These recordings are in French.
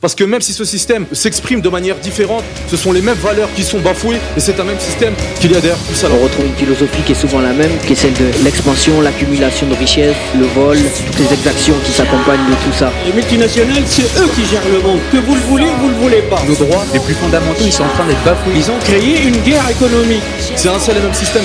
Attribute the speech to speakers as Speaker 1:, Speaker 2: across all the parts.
Speaker 1: Parce que même si ce système s'exprime de manière différente, ce sont les mêmes valeurs qui sont bafouées et c'est un même système qu'il y a derrière tout ça.
Speaker 2: On retrouve une philosophie qui est souvent la même, qui est celle de l'expansion, l'accumulation de richesses, le vol, toutes les exactions qui s'accompagnent de tout ça.
Speaker 3: Les multinationales, c'est eux qui gèrent le monde. Que vous le voulez ou vous le voulez pas.
Speaker 4: Nos droits les plus fondamentaux, ils sont en train d'être bafoués.
Speaker 3: Ils ont créé une guerre économique.
Speaker 1: C'est un seul et même système.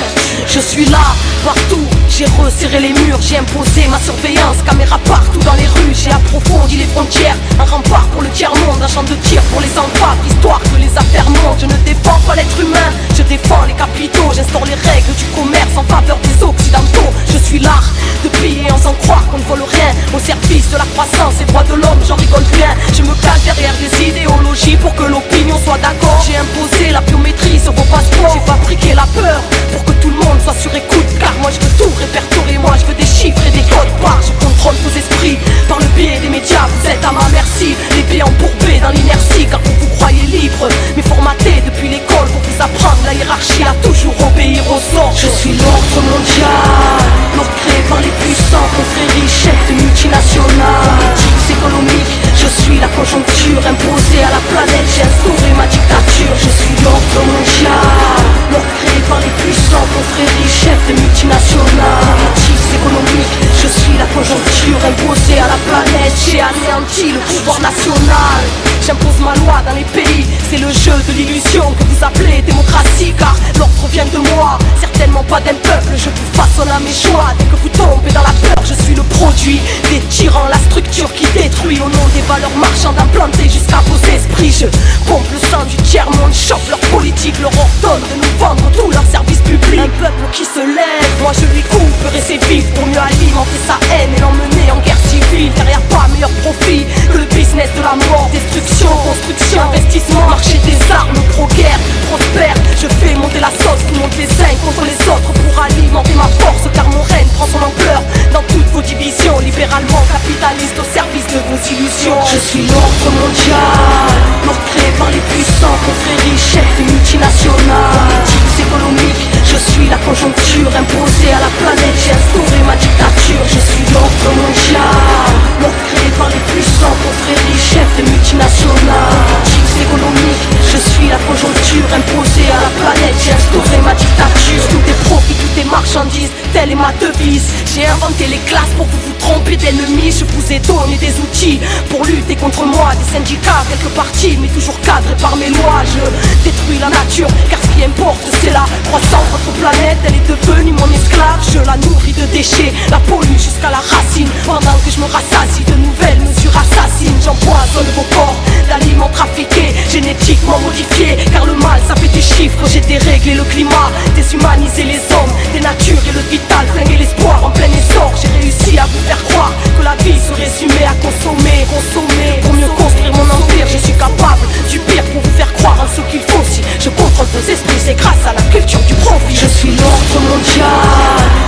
Speaker 5: Je suis là, partout, j'ai resserré les murs, j'ai imposé ma surveillance, caméra partout dans les rues, j'ai approfondi les frontières, un rempart pour le tiers-monde, un champ de tir pour les enfants, histoire que les affaires montent. Je ne défends pas l'être humain, je défends les capitaux, j'instaure les règles du commerce en faveur des occidentaux. Je suis l'art de piller en sans croire qu'on ne vole rien, au service de la croissance et droits de l'homme, j'en rigole bien. Je me cache derrière des idéologies pour que l'opinion soit d'accord. J'ai imposé la biométrie sur vos passeports, j'ai fabriqué la peur pour que tout le monde soit sur écoute, car moi je veux tout répertorier, moi je veux des chiffres et des codes barres. Je contrôle vos esprits par le biais des médias, vous êtes à ma merci, les pieds embourbés dans l'inertie, car vous vous croyez libre, mais formaté depuis l'école pour vous apprendre la hiérarchie à toujours obéir aux ordres. Je suis l'ordre mondial, l'ordre créé par les puissants, confréries, chefs de multinationales, politiques économiques. Je suis la conjoncture imposée à la planète, j'ai instauré ma dictature. Je suis l'ordre mondial, l'ordre créé par les puissants, confréries, chefs de multinationales, politiques économiques. Je suis la conjoncture imposée à la planète, j'ai anéanti le pouvoir national. J'impose ma loi dans les pays, c'est le jeu de l'illusion que vous appelez démocratie, car l'ordre vient de moi, certainement pas d'un peuple. Je vous façonne à mes choix, dès que vous tombez dans la peur, je suis le produit des tyrans, la structure qui détruit au nom des valeurs marchandes implantées jusqu'à vos esprits. Je pompe le sang du tiers-monde, chope leur politique, leur ordonne de nous vendre tous leurs services publics. Un peuple qui se lève, moi je lui couperai ses vives pour mieux alimenter sa haine et l'emmener en guerre civile, car y a pas meilleur profit que le business de la mort. Destruction, construction, investissement, marché des armes, pro-guerre, prospère. Je fais monter la sauce, qui monte les uns contre les autres pour alimenter ma force, car mon règne prend son ampleur dans toutes vos divisions, libéralement capitaliste au service de vos illusions. Je suis l'ordre mondial, l'ordre créé par les puissants, confréries, chefs de multinationales, politiques économiques. Je suis la conjoncture imposée à la planète, j'ai instauré ma dictature. Je suis l'ordre mondial, l'ordre créé par les puissants, confréries, chefs de multinationales, politiques économiques. Je suis la conjoncture imposée à la planète, j'ai instauré ma dictature. Tout est profit, tout est marchandise, telle est ma devise. J'ai inventé les classes pour vous tromper d'ennemis. Je vous ai donné des outils pour lutter contre moi, des syndicats, quelques partis, mais toujours cadrés par mes lois. Je détruis la nature, car ce qui importe c'est la croissance. Votre planète, elle est devenue mon esclave. Je la nourris de déchets, la pollue jusqu'à la racine, pendant que je me rassasie de nouvelles mesures assassines. J'empoisonne vos corps d'aliments trafiqués, génétiquement modifiés, car le mal ça fait des chiffres. J'ai déréglé le climat, déshumanisé les hommes, dénaturé le vital, flingué l'espoir en plein essor. J'ai réussi à vous faire croire que la vie se résumait à consommer, consommer pour mieux construire mon empire. Je suis capable du pire pour vous faire croire en ce qu'il faut. Si je contrôle vos esprits, c'est grâce à la culture du profit. Je suis l'ordre mondial,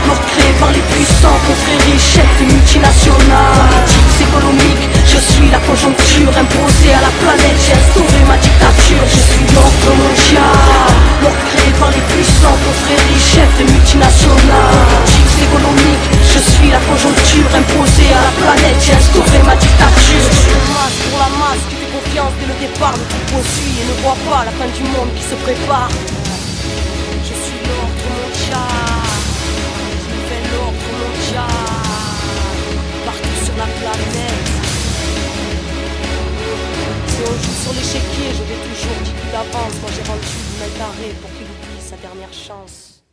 Speaker 5: l'ordre créé par les puissants, confréries, chefs de multinationales, politiques économiques. Je suis la conjoncture imposée à la planète, j'ai instauré ma dictature. Je suis l'ordre mondial, l'ordre créé par les puissants, confréries, chefs de multinationales, politiques économiques. Je suis la conjoncture imposée à la planète, j'ai instauré ma dictature. Je suis le masque pour la masse qui fait confiance dès le départ, le troupeau suit et ne voit pas la fin du monde qui se prépare. Je suis l'ordre mondial, je fais l'ordre mondial partout sur la planète. Si on joue sur l'échiquier, je vais toujours 10 coups d'avance. Moi j'ai rendu une main carrée pour qu'il oublie sa dernière chance.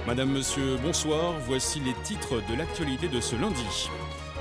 Speaker 6: Madame, monsieur, bonsoir. Voici les titres de l'actualité de ce lundi.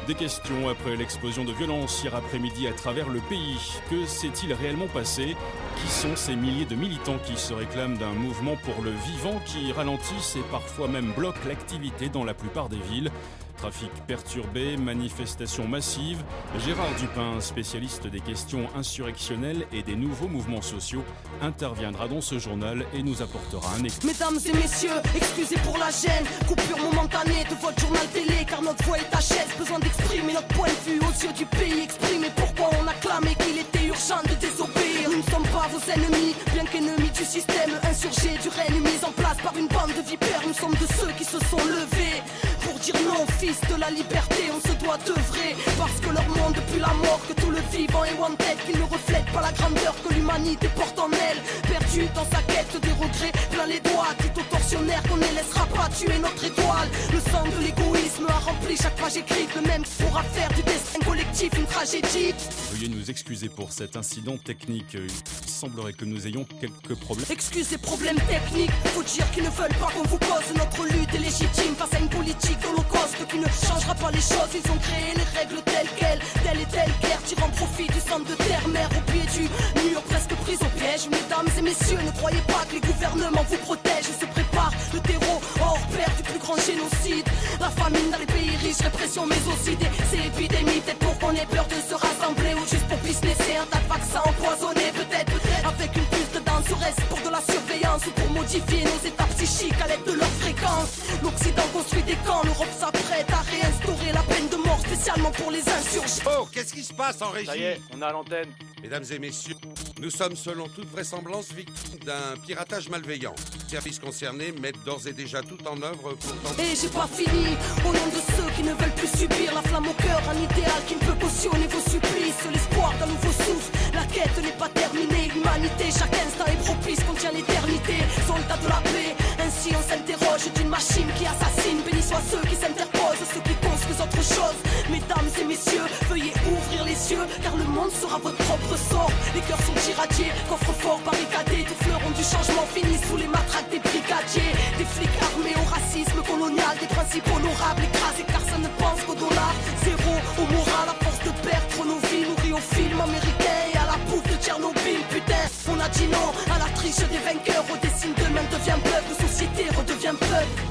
Speaker 6: Des questions après l'explosion de violence hier après-midi à travers le pays. Que s'est-il réellement passé? Qui sont ces milliers de militants qui se réclament d'un mouvement pour le vivant qui ralentissent et parfois même bloquent l'activité dans la plupart des villes? Trafic perturbé, manifestations massives. Gérard Dupin, spécialiste des questions insurrectionnelles et des nouveaux mouvements sociaux, interviendra dans ce journal et nous apportera un écho.
Speaker 5: Mesdames et messieurs, excusez pour la gêne, coupure momentanée de votre journal télé, car notre voix est à chaise. Besoin d'exprimer notre point de vue aux yeux du pays, exprimer pourquoi on a clamé qu'il était urgent de désobéir. Nous ne sommes pas vos ennemis, bien 5 ennemis du système insurgé du règne mis en place par une bande de vipères. Nous sommes de ceux qui se sont levés pour dire non, fils de la liberté. On se doit d'œuvrer parce que leur monde depuis la mort, que tout le vivant est wanted, qu'ils ne reflètent pas la grandeur que l'humanité porte en elle. Perdu dans sa quête des regrets, plein les doigts, dit aux tortionnaires qu'on ne laissera pas tuer notre étoile. Le sang de l'égoïsme a rempli chaque page écrite, le même pourra faire du destin collectif une tragédie.
Speaker 6: Veuillez nous excuser pour cet incident technique. Il semblerait que nous ayons quelques problèmes.
Speaker 5: Excusez, problèmes techniques. Faut dire qu'ils ne veulent pas qu'on vous cause. Notre lutte est légitime face à une politique d'holocauste qui ne changera pas les choses. Ils ont créé les règles telles quelles. Telle et telle guerre tirant profit du sang de terre-mère au pied du mur, presque prise au piège. Mesdames et messieurs, ne croyez pas que les gouvernements vous protègent. Se prépare le terreau hors pair du plus grand génocide. La famine dans les pays riches, répression mais aussi ces épidémies. Peut-être pour qu'on ait peur de se rassembler ou juste pour businesser un tas de vaccins empoisonnés. Peut-être avec une puce dedans, serait-ce pour de la surveillance ou pour modifier nos états psychiques à l'aide de leur fréquence. L'Occident construit des camps, l'Europe s'apprête à réinstaurer la peine de mort spécialement pour les insurgés.
Speaker 7: Oh, qu'est-ce qui se passe en régie?
Speaker 8: Ça y est, on a l'antenne.
Speaker 7: Mesdames et messieurs, nous sommes selon toute vraisemblance victimes d'un piratage malveillant. Les services concernés mettent d'ores et déjà tout en œuvre pour tenter...
Speaker 5: Et j'ai pas fini, au nom de ceux qui ne veulent plus subir la flamme au cœur, un idéal qui ne peut cautionner vos supplices, l'espoir d'un nouveau souffle. La quête n'est pas terminée, l'humanité chaque instant est propice, contient l'éternité, soldats de la paix. Ainsi on s'interroge d'une machine qui assassine. Bénis soient ceux qui s'interposent, ceux qui construisent autre chose. Mesdames et messieurs, veuillez ouvrir les yeux, car le monde sera votre propre sort. Les cœurs sont irradiés, coffres forts barricadés, tous fleurons du changement finis sous les matraques des brigadiers. Des flics armés au racisme colonial, des principes honorables écrasés car ça ne pense qu'au dollar. Zéro au moral, à force de perdre nos vies, nourris au film américain et à la bouffe de Tchernobyl. Putain, on a dit non à la triche des vainqueurs, au dessin demain devient peuple, de société redevient peuple.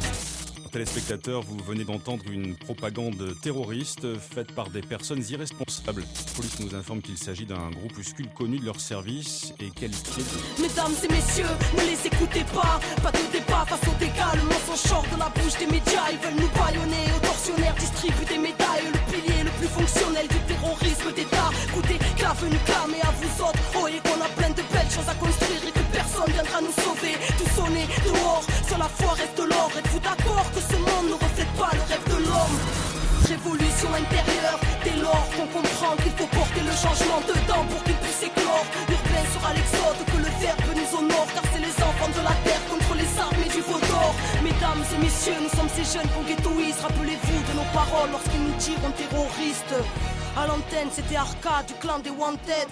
Speaker 6: Téléspectateurs, vous venez d'entendre une propagande terroriste faite par des personnes irresponsables. La police nous informe qu'il s'agit d'un groupuscule connu de leur service et qualifié de...
Speaker 5: Mesdames et messieurs, ne les écoutez pas. Pas de débat face aux dégâts, le mensonge sort de la bouche des médias. Ils veulent nous bâillonner, aux tortionnaires distribuent des médailles. Le pilier le plus fonctionnel du terrorisme d'État. Écoutez, qu'à venu clamer à vous autres. Oh, et qu'on a plein de belles choses à construire et que personne viendra nous sauver. Tout sonner dehors, sur la foi reste l'or. Êtes-vous d'accord que ce monde ne reflète pas le rêve de l'homme? Révolution intérieure, dès lors qu'on comprend qu'il faut porter le changement dedans pour qu'il puisse éclore. L'urbain sera l'exode, que le verbe nous honore, car c'est les enfants de la terre contre les armées du veau d'or. Mesdames et messieurs, nous sommes ces jeunes qu'on ghettoise. Rappelez-vous de nos paroles lorsqu'ils nous tirent en terroristes. À l'antenne, c'était Arcade du clan des Wanted,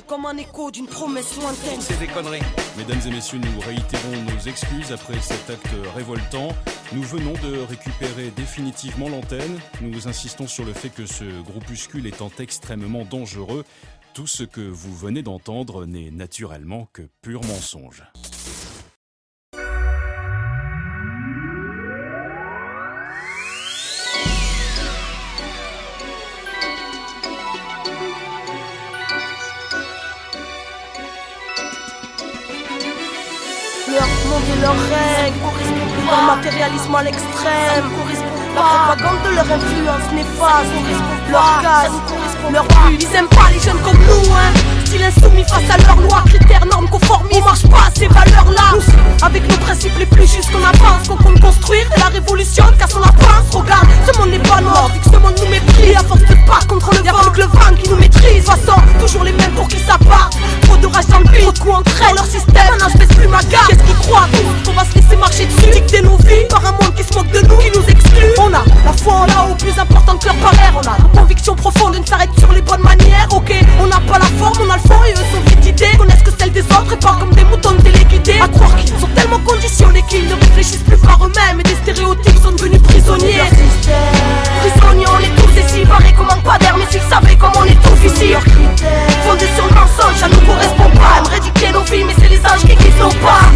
Speaker 5: comme un écho d'une promesse lointaine.
Speaker 7: C'est des conneries.
Speaker 6: Mesdames et messieurs, nous réitérons nos excuses après cet acte révoltant. Nous venons de récupérer définitivement l'antenne. Nous insistons sur le fait que ce groupuscule étant extrêmement dangereux, tout ce que vous venez d'entendre n'est naturellement que pur mensonge.
Speaker 5: Leur monde et leurs règles, leur matérialisme à l'extrême, la propagande de leur influence néfaste, leur casse, leur but. Ils aiment pas les jeunes comme nous, hein. Style insoumis face à leurs lois, critères, normes, conformistes. On marche pas à ces valeurs-là. Avec nos principes les plus justes qu'on avance, qu'on compte construire et la révolution, car on la pense. Regarde, ce monde n'est pas noir, vu que ce monde nous méprise. À force de pas contre le vent, que le vent qui nous maîtrise. Façon, toujours les mêmes pour qui ça part. Trop de rage dans le pays, trop de coups entre leur système. Maintenant je baisse plus ma garde. Qu'est-ce qu'ils croient tous qu'on va se laisser marcher dessus? Dicter nos vies par un monde qui se moque de nous, qui nous exclut. On a la foi en là-haut, plus important que leur barrière. On a la conviction profonde, ne s'arrête sur les bonnes manières. Ok, on n'a pas la forme, on a le fond et eux sont vite d'idées. Connaissent que celle des autres et parlent comme des moutons téléguidés. À croire qu'ils sont tellement conditionnés qu'ils ne réfléchissent plus par eux-mêmes. Et des stéréotypes sont devenus prisonniers. Prisonniers, on est tous ici, barrés comme un pas d'air. Mais s'ils savaient comme on est tous ici, fondés sur le mensonge, ça nous correspond pas. Aimeraient dicter nos vies, mais c'est les anges qui quittent nos pas.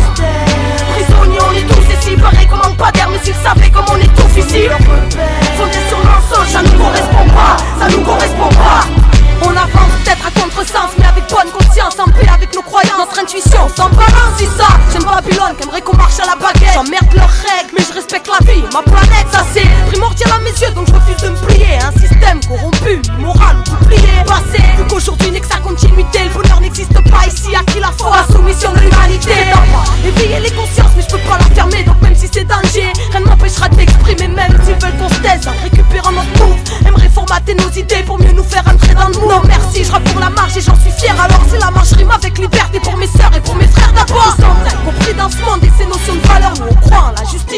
Speaker 5: Prisonniers, on est tous ici, barrés comme un pas d'air. Mais s'ils savaient comme on est tous ici, fondés sur le mensonge, ça nous correspond pas. Ça nous correspond pas. On avance peut-être à contresens, mais avec bonne conscience, en paix avec nos croyances, notre intuition s'en balance. Si ça, j'aime Babylone, qu'aimerait qu'on marche à la baguette. J'emmerde leurs règles, mais je respecte la vie, ma planète, ça c'est primordial à mes yeux, donc je refuse de me plier. Un système corrompu, moral oublié, passé. Vu qu'aujourd'hui n'est que sa continuité, le bonheur n'existe pas ici, à qui la foi, la soumission de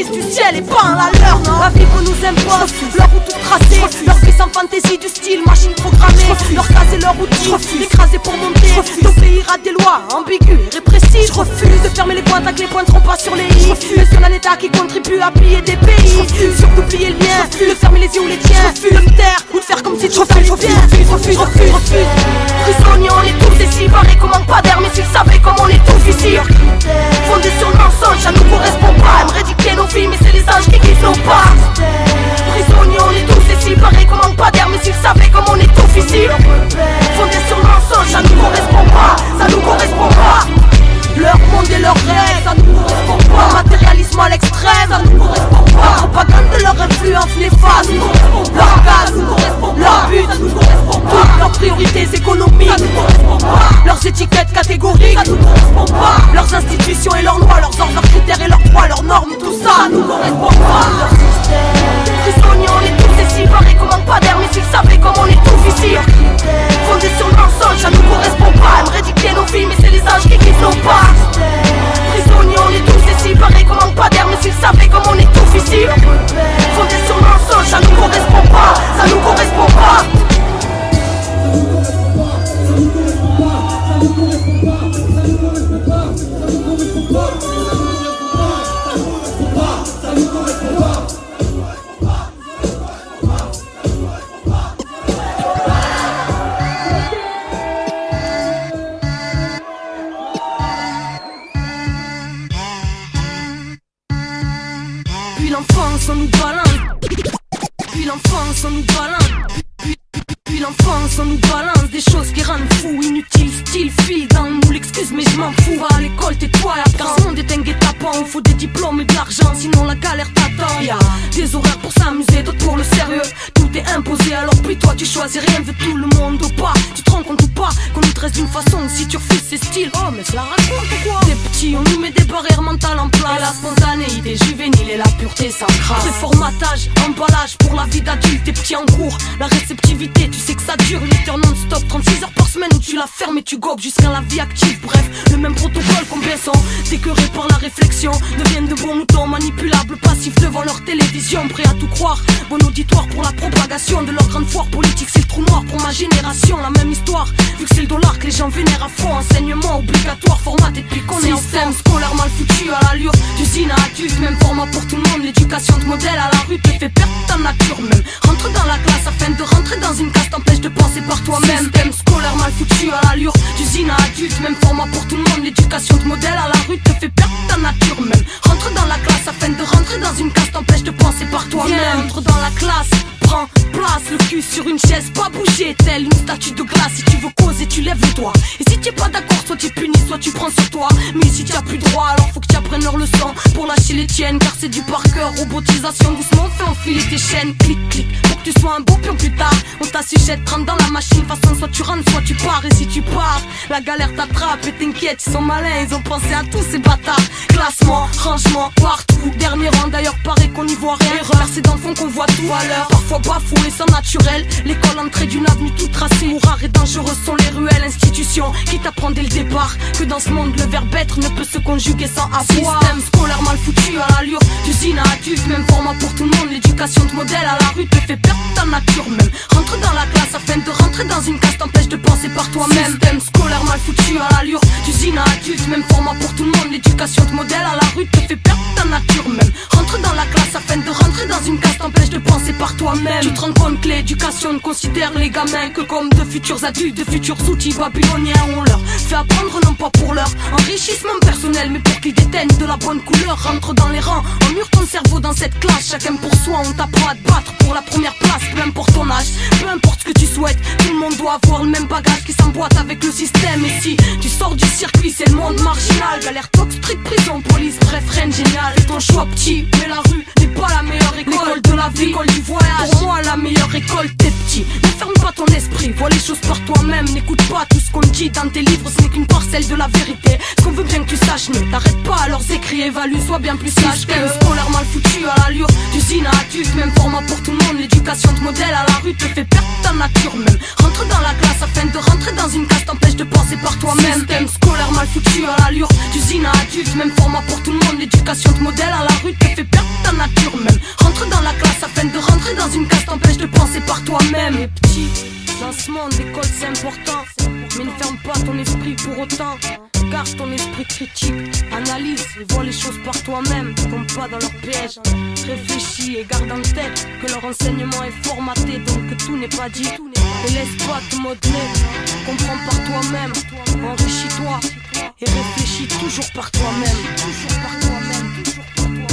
Speaker 5: 6 du ciel et pas à la leur. La vie qu'on nous impose, leur route tout tracée, leur vie sans fantaisie du style machine programmée, leur case et leur outil, écrasés pour monter, d'obéir à des lois ambiguës et répressives. Je refuse de fermer les pointes tant que les points ne seront pas sur les i. Je refuse sur un état qui contribue à piller des pays. Je refuse surtout plier le lien, de fermer les yeux ou les tiens, de me taire ou de faire comme si tout allait bien. Je refuse. Prisonniers, on est tous ici, barrés comme un pas d'air, mais s'ils savaient comme on est tous ici. Fondés sur le mensonge, ça nous correspond pas. Aimerait dicter nos vies, mais c'est les anges qui guident nos pas. Prisonniers, on est tous ici, barrés comme un pas d'air, mais s'ils savaient comme on est tous ici. Fondés sur le mensonge, ça nous correspond pas, ça nous correspond pas. Leur monde et leurs rêves, ça nous correspond pas. Matérialisme à l'extrême, ça nous correspond pas. Propagande de leur influence néfaste, leur gaz, leur but, toutes leurs priorités économiques, ça nous correspond pas. Leurs étiquettes catégoriques, ça nous correspond pas. Leurs institutions et leurs lois, leurs ordres, leurs critères et leurs droits, leurs normes, tout ça, ça nous correspond pas. Leur système. Prisonniers, on est tous ici, barrés comme un pas d'air, mais s'ils savaient comme on est tous ici. Fondés sur le mensonge, ça nous correspond pas. Aimerait dicter nos vies, mais c'est les anges qui guident nos pas. Prisonniers, on est tous ici, barrés comme un pas d'air, mais s'ils savaient comme on est tous ici. Fondés sur le mensonge, ça nous correspond pas, ça nous correspond pas. Puis l'enfance on nous balance, puis l'enfance on nous balance, puis l'enfance on nous balance des choses qui rendent fous, inutiles, style, fil dans le moule, excuse mais je m'en fous. À l'école tais-toi et apprends, ce monde est un guet-apens, il faut des diplômes et de l'argent, sinon la galère t'attend. Y'a des horaires pour s'amuser, d'autres pour le sérieux, tout est imposé alors puis toi tu choisis rien, veut tout le monde ou pas. Tu te rends compte ou pas qu'on nous dresse d'une façon, si tu refuses c'est style, oh mais cela raconte ou quoi. Des petits, on nous met des barrières mentales en place, la spontanéité juvénile et la pureté s'encrasse. C'est formatage, emballage pour la vie d'adulte, des petits en cours, la réceptivité, tu sais que ça dure, 8 heures non-stop, 36 heures par semaine où tu la fermes et tu gobes jusqu'à la vie active. Bref, le même protocole combien sont décœurés par la réflexion, deviennent de bons moutons manipulables, passifs devant leur télévision, prêts à tout croire, bon auditoire pour la propagation de leur grande foire politique. C'est le trou noir pour ma génération, la même histoire, vu que c'est le dollar que les gens vénèrent à fond. Enseignement obligatoire, formaté depuis qu'on est enfant. Système scolaire mal foutu à l'allure d'usine à adulte, même format pour tout le monde. L'éducation de modèle à la rue te fait perdre ta nature même. Rentre dans la classe afin de rentrer dans une case, t'empêche de penser par toi-même. Système scolaire mal foutu à l'allure d'usine à adulte, même format pour tout le monde. L'éducation de modèle à la rue te fait perdre ta nature même. Rentre dans la classe afin de rentrer dans une case, t'empêche de penser par toi-même. Entre dans la classe, prends place, le cul sur une chaise, pas bouger, telle une statue de glace. Si tu veux causer, tu lèves le doigt. Et si t'es pas d'accord, soit tu punis, soit tu prends sur toi. Mais si t'as plus droit, alors faut que tu apprennes leur leçon pour lâcher les tiennes, car c'est du par cœur. Robotisation, doucement, fais enfiler tes chaînes. Clic, clic, pour que tu sois un beau pion plus tard. On t'assujette, rentre dans la machine, façon soit tu rentres, soit tu pars. Et si tu pars, la galère t'attrape. Et t'inquiète, ils sont malins, ils ont pensé à tous ces bâtards. Classement, rangement, partout, dernier rang. D'ailleurs, paraît qu'on n'y voit rien. Erreur, c'est dans le fond qu'on voit tout à l'heure. Parfois bafoué, sans naturel. L'école entrée d'une avenue toute tracée où rares et dangereuses sont les ruelles. Institutions qui t'apprend dès le départ que dans ce monde le verbe être ne peut se conjuguer sans avoir. Système scolaire mal foutu à l'allure d'usine à adulte, même format pour tout le monde. L'éducation de modèle à la rue te fait perdre ta nature même. Rentre dans la classe afin de rentrer dans une case, t'empêche de penser par toi-même. Système scolaire mal foutu à l'allure d'usine à adulte, même format pour tout le monde. L'éducation de modèle à la rue te fait perdre ta nature même. Rentre dans la classe afin de rentrer dans une case, t'empêche de penser par toi-même. Tu te rends compte que l'éducation ne considère les gamins que comme de futurs adultes, de futurs outils babyloniens. On leur fait apprendre non pas pour leur enrichissement personnel, mais pour qu'ils déteignent de la bonne couleur. Rentre dans les rangs, emmure ton cerveau dans cette classe. Chacun pour soi, on t'apprend à te battre pour la première place. Peu importe ton âge, peu importe ce que tu souhaites, tout le monde doit avoir le même bagage qui s'emboîte avec le système. Et si tu sors du circuit, c'est le monde marginal. Galère, tox, street, prison, police, bref, rien de génial. Fais ton choix petit, mais la rue n'est pas la meilleure école. L'école de la vie, l'école du voyage, pour moi la meilleure école, t'es petit. Ne ferme pas ton esprit, vois les choses par toi-même. N'écoute pas tout ce qu'on te dit dans tes livres, ce n'est qu'une parcelle de la vérité. Ce qu'on veut bien que tu saches, ne t'arrête pas à leurs écrits, évalue, sois bien plus sage. Système scolaire mal foutu à l'allure d'usine à adulte, même format pour tout le monde. L'éducation de modèle à la rue te fait perdre ta nature même. Rentre dans la classe afin de rentrer dans une case, t'empêche de penser par toi-même. Système scolaire mal foutu à l'allure d'usine à adulte, même format pour tout le monde. L'éducation de modèle à la rue te fait perdre nature même. Rentre dans la classe afin de rentrer dans une case t'empêche de penser par toi-même. Et petit, dans ce monde l'école c'est important, mais ne ferme pas ton esprit pour autant. Garde ton esprit critique, analyse et vois les choses par toi-même. Tombe pas dans leur piège, réfléchis et garde en tête que leur enseignement est formaté, donc que tout n'est pas dit. Et laisse pas te modeler, comprends par toi-même, enrichis-toi et réfléchis toujours par toi-même. Toujours par toi-même, toujours par toi-même.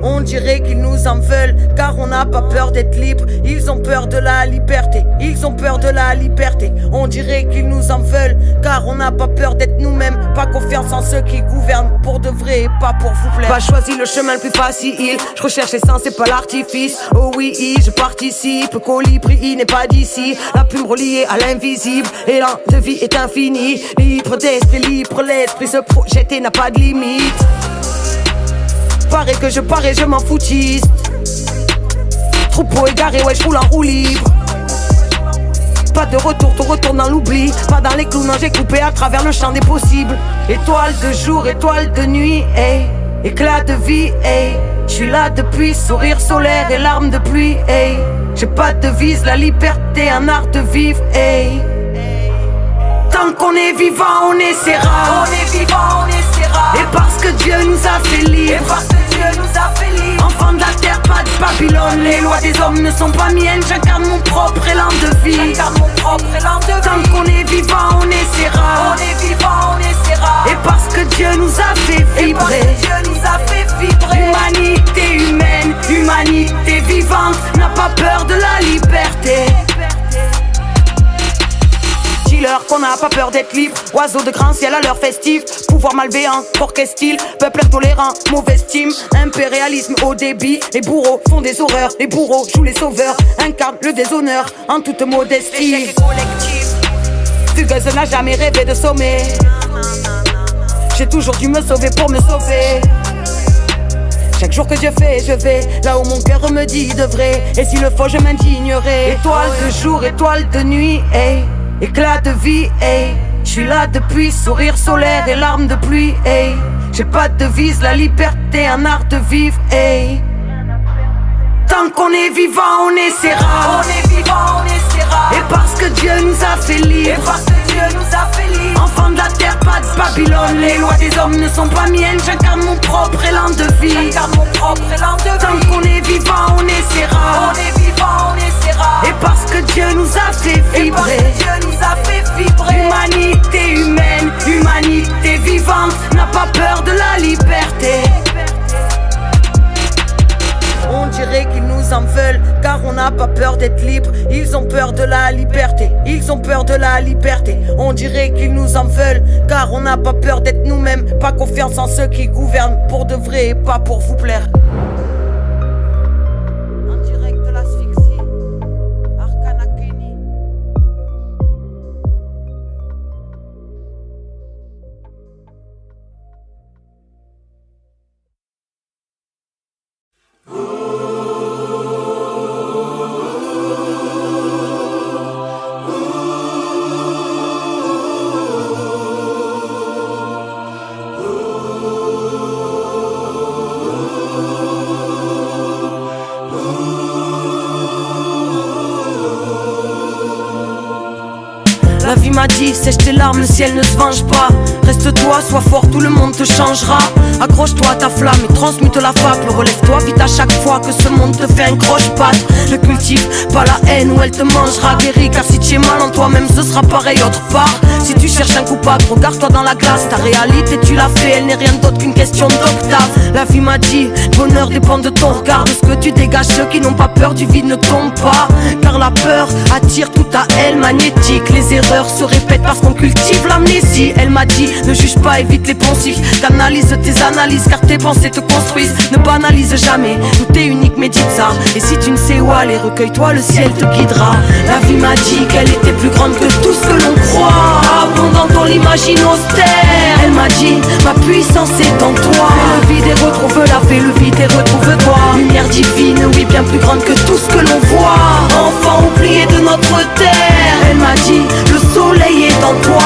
Speaker 8: On dirait qu'ils nous en veulent, car on n'a pas peur d'être libre. Ils ont peur de la liberté, ils ont peur de la liberté. On dirait qu'ils nous en veulent, car on n'a pas peur d'être nous-mêmes. Pas confiance en ceux qui gouvernent, pour de vrai et pas pour vous plaire. Pas choisi le chemin le plus facile, je recherche l'essence et pas l'artifice. Oh oui, je participe, colibri n'est pas d'ici. La plume reliée à l'invisible, élan de vie est infini. Libre d'esprit, libre l'esprit, se projeter n'a pas de limite. Pareil que je parais, je m'en foutiste. Troupeau égaré, ouais, je roule en roue libre. Pas de retour, tout retourne dans l'oubli. Pas dans les clous, non, j'ai coupé à travers le champ des possibles. Étoile de jour, étoile de nuit, hey. Éclat de vie, hey. J'suis là depuis, sourire solaire et larmes de pluie, hey. J'ai pas de devise, la liberté, un art de vivre, hey. Tant qu'on est vivant, on essaiera. On est vivant, on essaiera. Et parce que Dieu nous a fait libres. Et parce que Dieu nous a fait libres. Enfants de la terre, pas de Babylone. Les lois des hommes ne sont pas miennes. J'incarne mon propre élan de vie. J'incarne mon propre élan de vie. Tant qu'on est vivant, on essaiera. On est vivant, on essaiera. Et parce que Dieu nous a fait vibrer. Et parce que Dieu nous a fait vibrer. Humanité humaine, humanité vivante, n'a pas peur de la liberté. Dis-leur qu'on n'a pas peur d'être libre. Oiseaux de grand ciel à l'heure festive. Pouvoir malveillant, fort qu'est-il. Peuple intolérant, mauvaise estime. Impérialisme au débit. Les bourreaux font des horreurs. Les bourreaux jouent les sauveurs. Incarnent le déshonneur en toute modestie. Fugueuse n'a jamais rêvé de sommet. J'ai toujours dû me sauver pour me sauver. Chaque jour que Dieu fait, je vais là où mon cœur me dit de vrai. Et s'il le faut, je m'indignerai. Étoile de jour, étoile de nuit, hey. Éclat de vie, hey. J'suis là depuis, sourire solaire et larmes de pluie, hey. J'ai pas de devise, la liberté, un art de vivre, hey. Tant qu'on est vivant, on essaiera. On est vivant, on essaiera. Et parce que Dieu nous a fait libres. Et parce que Dieu nous a fait libres. Enfants de la terre, pas de Babylone. Les lois des hommes ne sont pas miennes. J'incarne mon propre élan de vie. J'incarne mon propre élan de vie. Tant qu'on est vivant, on essaiera. On est vivant, on essaiera. Et parce que Dieu nous a fait vibrer. Et parce que Dieu nous a fait vibrer. Humanité humaine, humanité vivante, n'a pas peur de la liberté. On dirait qu'ils nous en veulent, car on n'a pas peur d'être libre. Ils ont peur de la liberté, ils ont peur de la liberté. On dirait qu'ils nous en veulent, car on n'a pas peur d'être nous-mêmes. Pas confiance en ceux qui gouvernent, pour de vrai et pas pour vous plaire. En direct de l'asphyxie, Arcana Kenny. La vie m'a dit, sèche tes larmes, le ciel ne se venge pas. Reste-toi, sois fort, tout le monde te changera. Accroche-toi à ta flamme et transmute la fable. Relève-toi vite à chaque fois que ce monde te fait un croche-patte. Ne cultive pas la haine ou elle te mangera. Guéris, car si tu es mal en toi-même, ce sera pareil autre part. Si tu cherches un coupable, regarde-toi dans la glace. Ta réalité, tu l'as fait, elle n'est rien d'autre qu'une question d'octave. La vie m'a dit, le bonheur dépend de ton regard. De ce que tu dégages, ceux qui n'ont pas peur du vide ne tombent pas. Car la peur attire tout à elle magnétique. Les erreurs se répète parce qu'on cultive l'amnésie. Elle m'a dit, ne juge pas, évite les poncifs, canalise tes analyses car tes pensées te construisent. Ne banalise jamais, tout est unique, médite ça. Et si tu ne sais où aller, recueille-toi, le ciel te guidera. La vie m'a dit qu'elle était plus grande que tout ce que l'on croit. Abondante, on l'imagine austère. Elle m'a dit, ma puissance est en toi. Fais le vide et retrouve-la, fais le vide et retrouve-toi. Lumière divine, oui, bien plus grande que tout ce que l'on voit. Enfant oublié de notre terre. Elle m'a dit, le soleil est en toi.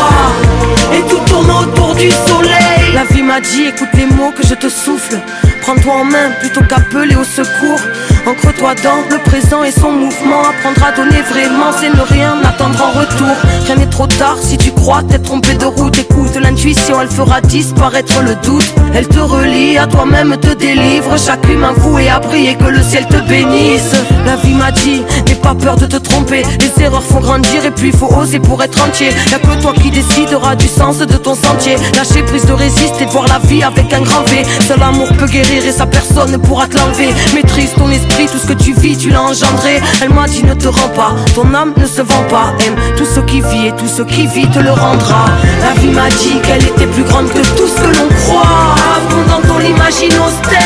Speaker 8: Et tout tourne autour du soleil. La vie m'a dit, écoute les mots que je te souffle. Prends-toi en main plutôt qu'appeler au secours. Ancre-toi dans le présent et son mouvement. Apprendre à donner vraiment, c'est ne rien attendre en retour. Rien n'est trop tard si tu crois t'être trompé de route. Écoute l'intuition, elle fera disparaître le doute. Elle te relie à toi-même, te délivre. Chaque humain voué à prier que le ciel te bénisse. La vie m'a dit, n'aie pas peur de te tromper. Les erreurs font grandir et puis il faut oser pour être entier. Y'a que toi qui décideras du sens de ton sentier. Lâcher prise de résister, de voir la vie avec un grand V. Seul amour peut guérir et sa personne ne pourra te l'enlever. Maîtrise ton esprit, tout ce que tu vis, tu l'as engendré. Elle m'a dit ne te rends pas, ton âme ne se vend pas. Aime tout ce qui vit et tout ce qui vit te le rendra. La vie m'a dit qu'elle était plus grande que tout ce que l'on croit. Abondante, on l'imagine austère.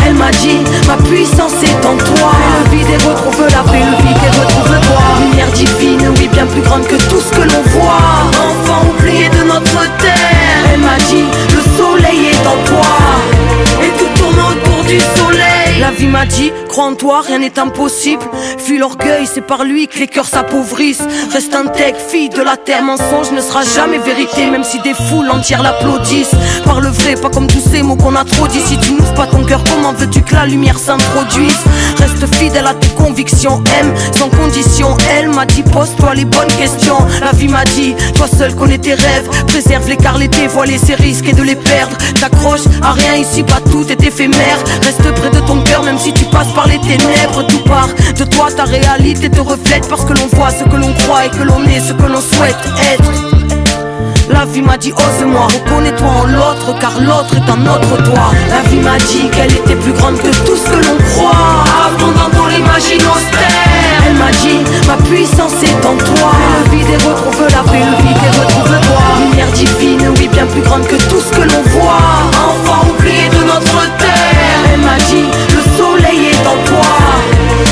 Speaker 8: Elle m'a dit, ma puissance est en toi. Fais le vide et retrouve-la, fais le vide et retrouve-toi. Lumière divine, oui, bien plus grande que tout ce que l'on voit. Enfant oublié de notre terre. Elle m'a dit, le soleil est en toi. Et tout tourne autour du soleil. La vie m'a dit, crois en toi, rien n'est impossible. Fuis l'orgueil, c'est par lui que les cœurs s'appauvrissent. Reste intègre, fille de la terre, mensonge ne sera jamais vérité. Même si des foules entières l'applaudissent. Parle vrai, pas comme tous ces mots qu'on a trop dit. Si tu n'ouvres pas ton cœur, comment veux-tu que la lumière s'introduise? Reste fidèle à tes convictions, aime sans condition. Elle m'a dit, pose-toi les bonnes questions. La vie m'a dit, toi seul connais tes rêves. Préserve-les car l'été voit les risques et de les perdre. T'accroches à rien ici, pas tout est éphémère. Reste près de ton cœur même si tu passes par les ténèbres. Tout part de toi, ta réalité te reflète. Parce que l'on voit ce que l'on croit et que l'on est ce que l'on souhaite être. La vie m'a dit ose-moi, reconnais-toi en l'autre car l'autre est un autre toi. La vie m'a dit qu'elle était plus grande que tout ce que l'on croit. Abondante, on l'imagine austère. Elle m'a dit ma puissance est en toi. Fais le vide et retrouve-la, fais le vide et retrouve-toi. Lumière divine, oui, bien plus grande que tout ce que l'on voit. Enfant oublié de notre terre. Elle m'a dit le soleil est en toi.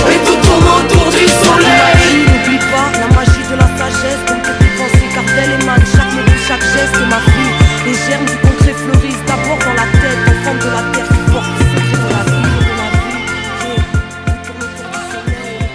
Speaker 8: Et tout tourne autour du soleil. N'oublie pas la magie de la sagesse. Donc tes pensées car tel émane chaque mot, chaque geste, ma fille. Les germes du concret fleurissent d'abord dans la tête. Enfant de la terre qui porte le secret de la vie, de la vie. Qui tourne autour du soleil,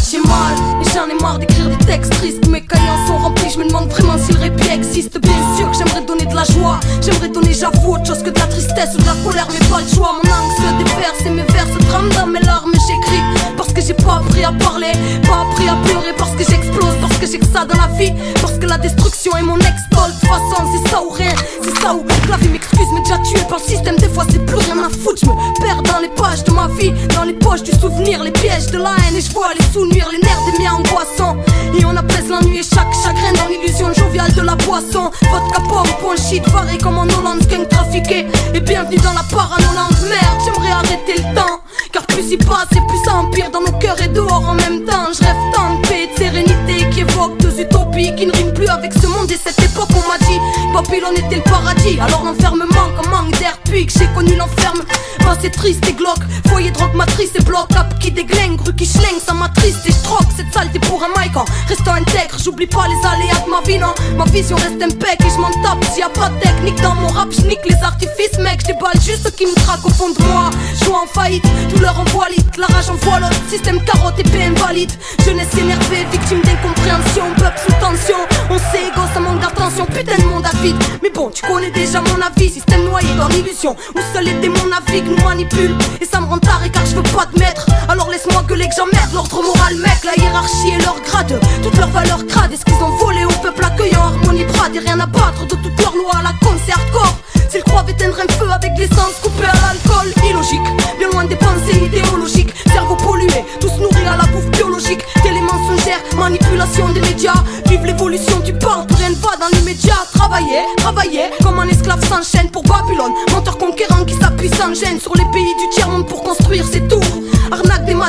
Speaker 8: J'ai mal et j'en ai marre d'écrire des textes tristes. Mes cahiers sont remplis, je me demande vraiment si le répit existe. Bien sûr que j'aimerais donner de la joie. J'aimerais donner, j'avoue, autre chose que de la tristesse ou de la colère, mais pas le choix. Mon angle se déverse et mes vers se trament dans mes larmes. J'écris parce que j'ai pas appris à parler, pas appris à pleurer parce que j'explose, parce que j'ai que ça dans la vie, parce que la destruction est mon ex-tol. De toute façon c'est ça ou rien, c'est ça ou que la vie m'excuse mais déjà tué par le système. Des fois c'est plus rien à foutre, je me perds dans les pages de ma vie, dans les poches du souvenir, les pièges de la haine. Et je vois les sous-nuire, les nerfs des miens angoissants. Et on apaise l'ennui et chaque chagrin dans l'illusion joviale de la boisson. Vodka pomme, point shit, varé comme en Hollande, gang trafiqué. Et bienvenue dans la paranolande. Merde, j'aimerais arrêter le temps, car plus il passe et plus ça empire dans nos cœurs et dehors en même temps. Je rêve tant de paix et de sérénité qui évoquent deux utopies qui ne riment plus avec ce monde et cette époque. On m'a dit Babylone était le paradis, alors l'enfermement comme manque d'air. Puis que j'ai connu l'enferme, bah c'est triste et glauque. Foyer drogue matrice et bloc up qui déglingue, rue qui schlingue, ça m'attriste et je troque cette saleté pour un mic en restant intègre. J'oublie pas les aléas de ma vie, non. Ma vision reste impec et je m'en tape s'il y a pas de technique dans mon rap. Je nique les artifices, mec, je déballe juste ce qui me traque au fond de moi. Je suis en faillite, douleur en voilite, la rage en voile, système carotte et paix invalide. Jeunesse énervée, victime d'incompréhension, peuple sous tension. On sait, égo, ça manque d'attention, putain de monde à vide. Mais bon, tu connais déjà mon avis, système noyé dans l'illusion où seuls les démons naviguent, nous manipulent. Et ça me rend taré car je veux pas te mettre. Alors laisse-moi gueuler que j'emmerde l'ordre moral, mec. La hiérarchie et leur grade, toutes leurs valeurs crades. Est-ce qu'ils ont volé au peuple accueillant, harmonie brade et rien à battre de toutes leurs lois à la con, c'est hardcore. S'ils croient éteindre un feu avec l'essence coupée à l'alcool, illogique, bien loin des pensées idéologiques. Cerveau pollué, tous nourris à la bouffe biologique. Télé mensongère, manipulation des médias. Vive l'évolution du port, rien ne va dans l'immédiat. Travailler, travailler, comme un esclave s'enchaîne pour Babylone. Menteur conquérant qui s'appuie sans gêne sur les pays du tiers-monde pour construire ses tours.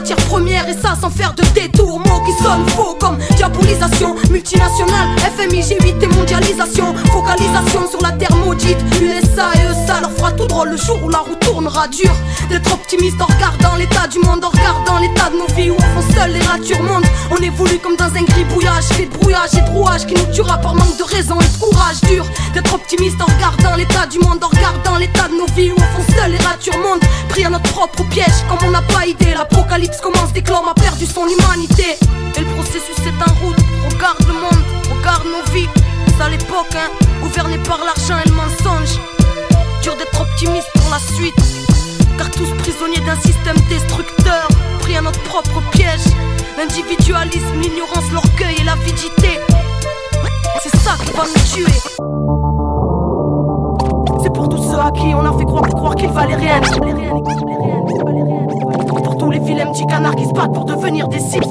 Speaker 5: matière première et ça sans faire de détour. Mots qui sonnent faux comme diabolisation, multinationale, FMI, G8 et mondialisation. Focalisation sur la terre maudite, USA et eux ça leur fera tout drôle le jour où la roue tournera dur. D'être optimiste en regardant l'état du monde, en regardant l'état de nos vies où on fond seul les ratures montent. On évolue comme dans un gribouillage, fait de brouillage et de rouage qui nous tuera par manque de raison et de courage dur. D'être optimiste en regardant l'état du monde, en regardant l'état de nos vies où on fond seul les ratures montent. Pris à notre propre piège comme on n'a pas idée. L'apocalypse commence dès que l'homme a perdu son humanité. Et le processus est en route, regarde le monde, regarde nos vies. C'est à l'époque, hein, gouverné par l'argent et le mensonge. Dur d'être optimiste pour la suite, car tous prisonniers d'un système destructeur, pris à notre propre piège. L'individualisme, l'ignorance, l'orgueil et l'avidité, c'est ça qui va nous tuer. C'est pour tous ceux à qui on a fait croire qu'ils valaient rien. Pour tous les vilains petits canards qui se battent pour devenir des cibles.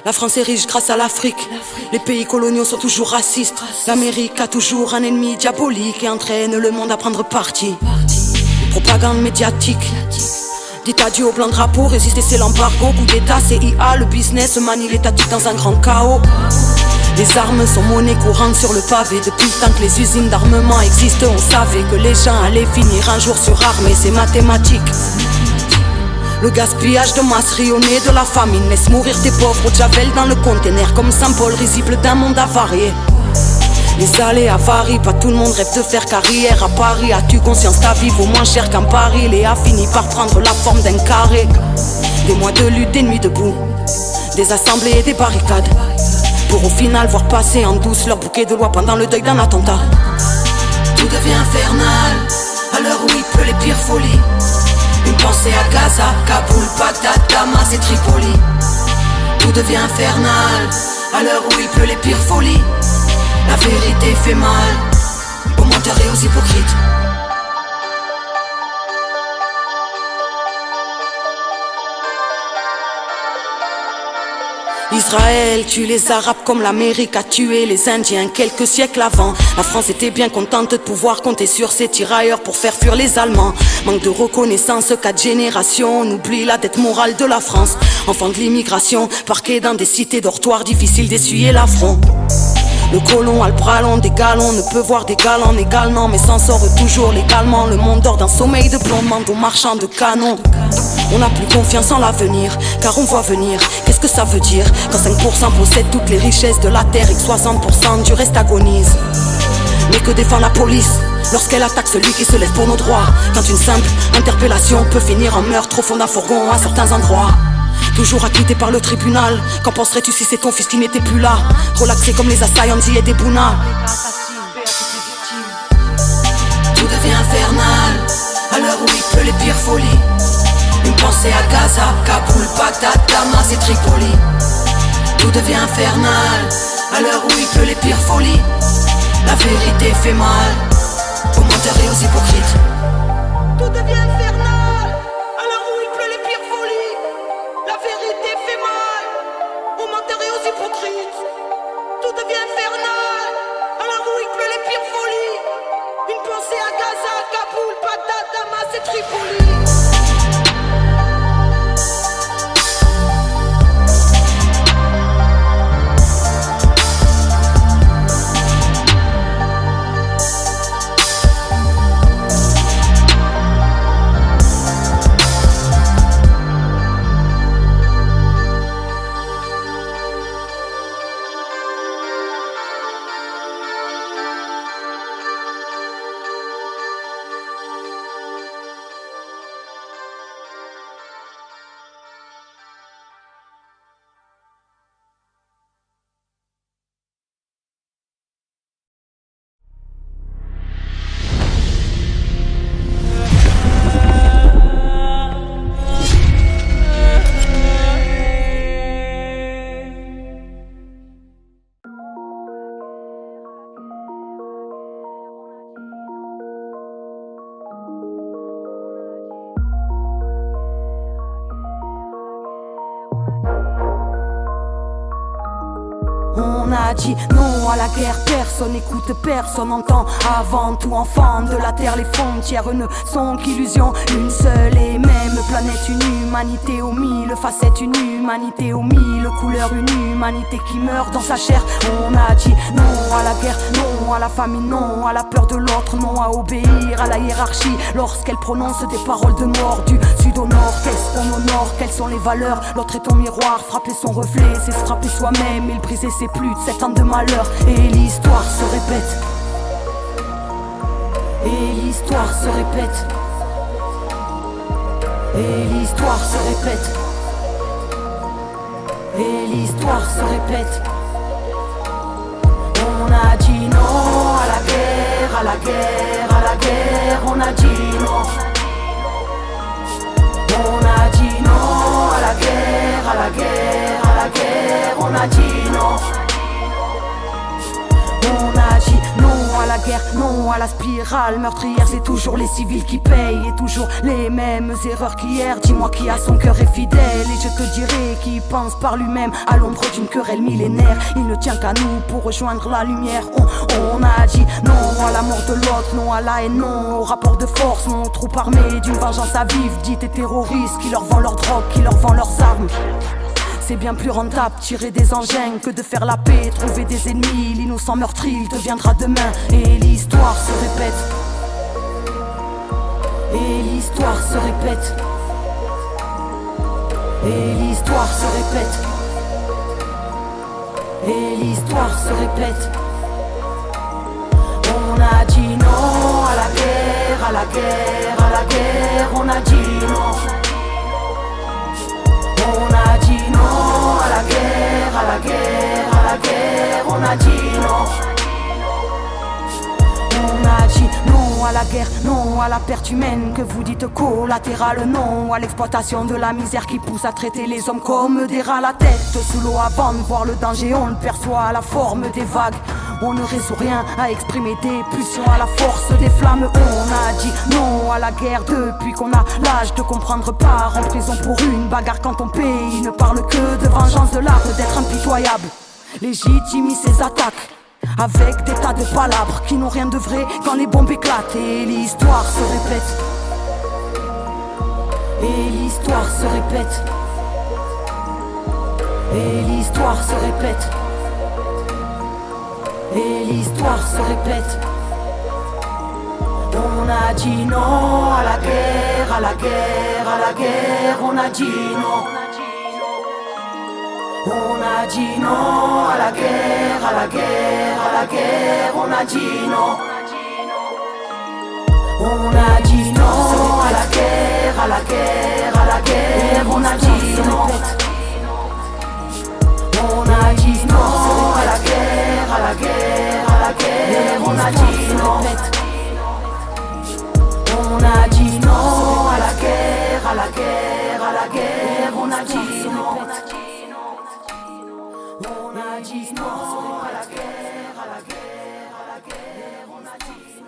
Speaker 5: La France est riche grâce à l'Afrique. Les pays coloniaux sont toujours racistes. L'Amérique a toujours un ennemi diabolique et entraîne le monde à prendre parti. Propagande médiatique. Dit adieu au blanc drapeau, résister c'est l'embargo. Coup d'état, CIA, le business manie l'étatique dans un grand chaos. Les armes sont monnaie courante sur le pavé. Depuis le temps que les usines d'armement existent, on savait que les gens allaient finir un jour surarmés, c'est mathématique. Le gaspillage de masse rayonnée de la famine laisse mourir tes pauvres de javel dans le conteneur comme symbole risible d'un monde avarié. Les aléas varient, pas tout le monde rêve de faire carrière à Paris. As-tu conscience ta vie vaut moins cher qu'en Paris? Léa finit par prendre la forme d'un carré. Des mois de lutte, des nuits debout, des assemblées et des barricades, pour au final voir passer en douce leur bouquet de loi pendant le deuil d'un attentat. Tout devient infernal à l'heure où il pleut les pires folies. Une pensée à Gaza, Kaboul, Bagdad, Damas et Tripoli. Tout devient infernal à l'heure où il pleut les pires folies. La vérité fait mal aux menteurs et aux hypocrites. Israël tue les Arabes comme l'Amérique a tué les Indiens quelques siècles avant. La France était bien contente de pouvoir compter sur ses tirailleurs pour faire fuir les Allemands. Manque de reconnaissance, 4 générations, on oublie la dette morale de la France. Enfant de l'immigration, parqué dans des cités dortoirs, difficile d'essuyer l'affront. Le colon a le bras long des galons, ne peut voir des galants également, mais s'en sort toujours légalement. Le monde dort d'un sommeil de plomb, demande aux marchands de canons. On n'a plus confiance en l'avenir, car on voit venir. Qu'est-ce que ça veut dire quand 5% possèdent toutes les richesses de la terre et que 60% du reste agonise? Mais que défend la police lorsqu'elle attaque celui qui se lève pour nos droits? Quand une simple interpellation peut finir en meurtre au fond d'un fourgon à certains endroits. Toujours acquitté par le tribunal, qu'en penserais-tu si c'est ton fils qui n'était plus là? Relaxé comme les assaillants et des Bouna. Tout devient infernal à l'heure où il pleut les pires folies. Une pensée à Gaza, Kaboul, Bagdad, Damas et Tripoli. Tout devient infernal à l'heure où il pleut les pires folies. La vérité fait mal aux menteurs et aux hypocrites. Tout devient infernal à l'heure où il pleut les pires folies. La vérité fait mal aux menteurs et aux hypocrites. Tout devient infernal à l'heure où il pleut les pires folies. Une pensée à Gaza, Kaboul, Bagdad, Damas et Tripoli.
Speaker 8: a dit non à la guerre, personne n'écoute, personne n'entend. Avant tout enfant de la terre, les frontières ne sont qu'illusions. Une seule et même planète, une humanité aux mille facettes, une humanité aux mille couleurs, une humanité qui meurt dans sa chair. On a dit non à la guerre, non à la famine, non à la peur de l'autre, non à obéir à la hiérarchie lorsqu'elle prononce des paroles de mort. Du sud au nord, qu'est-ce qu'on honore, quelles sont les valeurs? L'autre est ton miroir, frapper son reflet, c'est se frapper soi-même. Il brisait ses plus de 7 ans de malheur. Et l'histoire se répète. Et l'histoire se répète. Et l'histoire se répète. Et l'histoire se répète. On a dit non à la guerre, à la guerre, à la guerre. On a dit non. On a dit non à la guerre, à la guerre, à la guerre. On a dit non. On a dit non à la guerre, non à la spirale meurtrière. C'est toujours les civils qui payent et toujours les mêmes erreurs qu'hier. Dis-moi qui a son cœur est fidèle et je te dirai qui pense par lui-même à l'ombre d'une querelle millénaire. Il ne tient qu'à nous pour rejoindre la lumière. On a dit non à la mort de l'autre, non à la haine, non au rapport de force, non aux troupes armées d'une vengeance à vivre, dites et terroristes qui leur vendent leur drogue, qui leur vendent leurs armes. C'est bien plus rentable tirer des engins que de faire la paix, trouver des ennemis. L'innocent meurtri, il deviendra demain. Et l'histoire se répète. Et l'histoire se répète. Et l'histoire se répète. Et l'histoire se répète. On a dit non à la guerre, à la guerre, à la guerre. On a dit non. On a dit non à la guerre, à la guerre, à la guerre. On a dit non. On a dit non à la guerre, non à la perte humaine que vous dites collatérale, non à l'exploitation de la misère qui pousse à traiter les hommes comme des rats. La tête sous l'eau avant de voir le danger, on le perçoit à la forme des vagues. On ne résout rien à exprimer des pulsions à la force des flammes. On a dit non à la guerre depuis qu'on a l'âge de comprendre. Part en prison pour une bagarre quand ton pays ne parle que de vengeance, de l'art d'être impitoyable. Légitimise ses attaques avec des tas de palabres qui n'ont rien de vrai quand les bombes éclatent. Et l'histoire se répète. Et l'histoire se répète. Et l'histoire se répète. Et l'histoire se répète. On a dit non à la guerre, à la guerre, à la guerre. On a dit non. On a dit non à la guerre, à la guerre, à la guerre. On a dit non. On a dit non à la guerre, à la guerre, à la guerre. On a dit non. On a dit non à la guerre, à la guerre, à la guerre. On a dit non. On a dit non à la guerre, à la guerre, à la guerre. On a dit non. On a dit non à la guerre, à la guerre, à la guerre. On a dit non.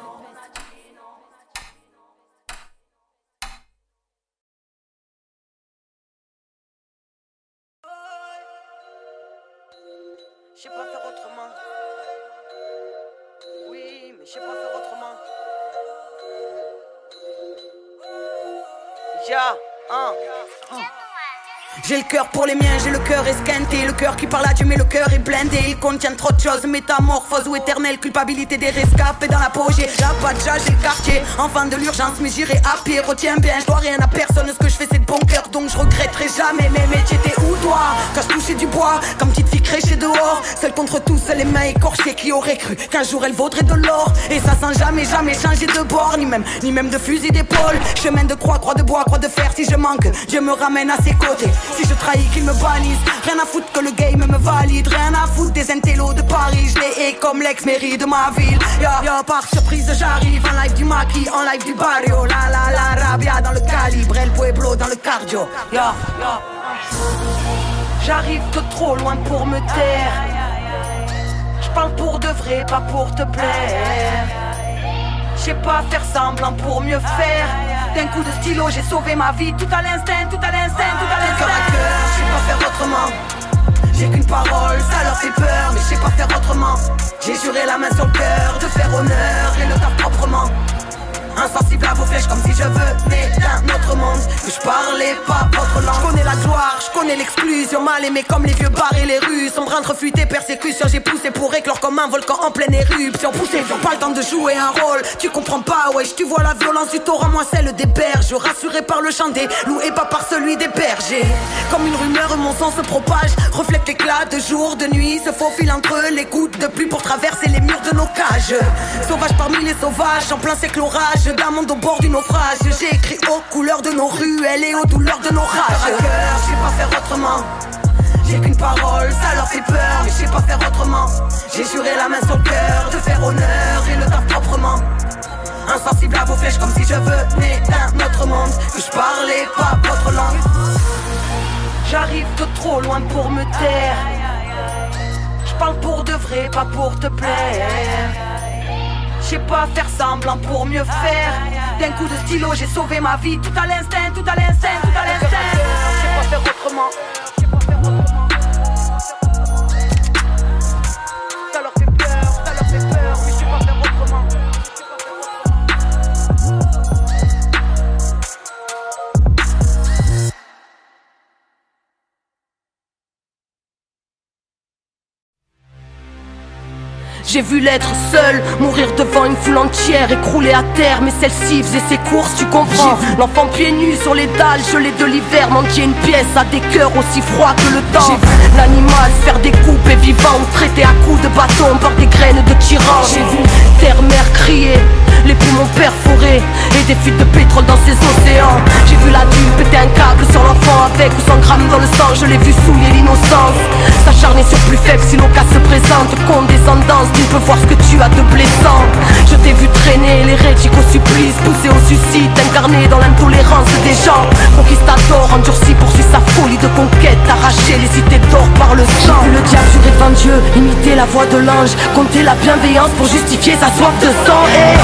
Speaker 8: Je sais pas faire autrement. Oui, mais je sais pas faire autrement. J'ai le cœur pour les miens, j'ai le cœur esquinté. Le cœur qui parle à Dieu mais le cœur est blindé. Il contient trop de choses, métamorphose ou éternelle culpabilité des rescapés dans la peau. J'ai la badja, j'ai le quartier, enfant de l'urgence mais j'irai à pied. Retiens bien, je dois rien à personne, ce que je fais c'est de bon cœur. Donc je regretterai jamais mes métiers. T'es où toi? Quand je touchais du bois, comme petite fille créchée dehors. Seule contre tous, les mains écorchées. Qui aurait cru qu'un jour elle vaudrait de l'or? Et ça sans jamais, jamais changer de bord. Ni même de fusil d'épaule. Chemin de croix, croix de bois, croix de fer. Si je manque, Dieu me ramène à ses côtés. Si je trahis, qu'il me bannisse. Rien à foutre que le game me valide. Rien à foutre des intellos de Paris. Je les hais comme l'ex-mairie de ma ville. Par surprise j'arrive. En live du maquis, en live du barrio. La rabia dans le calibre. El pueblo dans le cardio. J'arrive de trop loin pour me taire. Je parle pour de vrai, pas pour te plaire. Je sais pas faire semblant pour mieux faire. D'un coup de stylo j'ai sauvé ma vie. Tout à l'instinct, tout à l'instinct, tout à l'instinct. Cœur à cœur, je sais pas faire autrement. J'ai qu'une parole, ça leur fait peur, mais je sais pas faire autrement. J'ai juré la main sur le cœur de faire honneur et le taf proprement. Insensible à vos flèches comme si je venais d'un autre monde, que je parlais pas votre langue. Je connais la gloire, je connais l'exclusion, mal aimé comme les vieux bars et les rues. Sombre entre fuite et persécution, j'ai poussé pour éclore comme un volcan en pleine éruption. Poussé, ils ont pas le temps de jouer un rôle. Tu comprends pas, wesh, tu vois la violence du torrent, moi celle des berges. Rassuré par le chant des loups et pas par celui des bergers. Comme une rumeur, mon sang se propage, reflète l'éclat de jour, de nuit, se faufile entre les gouttes de pluie pour traverser les murs de nos cages. Sauvage parmi les sauvages, en plein siècle orage, d'un monde au bord du naufrage. J'ai écrit aux couleurs de nos ruelles et aux douleurs de nos rages. Je sais pas faire autrement. J'ai qu'une parole, ça leur fait peur, mais je sais pas faire autrement. J'ai juré la main sur le cœur de faire honneur et le taf proprement. Insensible à vos flèches comme si je venais d'un autre monde, que je parlais pas votre langue. J'arrive de trop loin pour me taire. Je parle pour de vrai, pas pour te plaire. Je sais pas faire semblant pour mieux faire. D'un coup de stylo j'ai sauvé ma vie. Tout à l'instinct, tout à l'instinct, tout à l'instinct. Je sais pas faire autrement. Ça leur fait peur, mais je sais pas faire autrement. J'ai vu l'être seul, mourir devant une foule entière, écroulé à terre, mais celle-ci faisait ses courses, tu comprends. L'enfant pieds nus sur les dalles, gelé de l'hiver, mendier une pièce à des cœurs aussi froids que le temps. J'ai vu l'animal se faire découper vivant ou traiter à coups de bâton par des graines de tyran. J'ai vu terre-mer crier, les poumons perforés et des fuites de pétrole dans ces océans. J'ai vu l'adulte péter un câble sur l'enfant avec ou 100 grammes dans le sang, je l'ai vu souiller l'innocence. S'acharner sur plus faible si l'occasion se présente, condescendance, tu peux voir ce que tu as de blessant. Je t'ai vu traîner l'hérétique au supplice, poussé au suicide, incarné dans l'intolérance des gens. Conquistador endurci poursuit sa folie de conquête, arracher les cités d'or par le sang. J'ai vu le diable jurer devant Dieu, imiter la voix de l'ange, compter la bienveillance pour justifier sa soif de sang. Et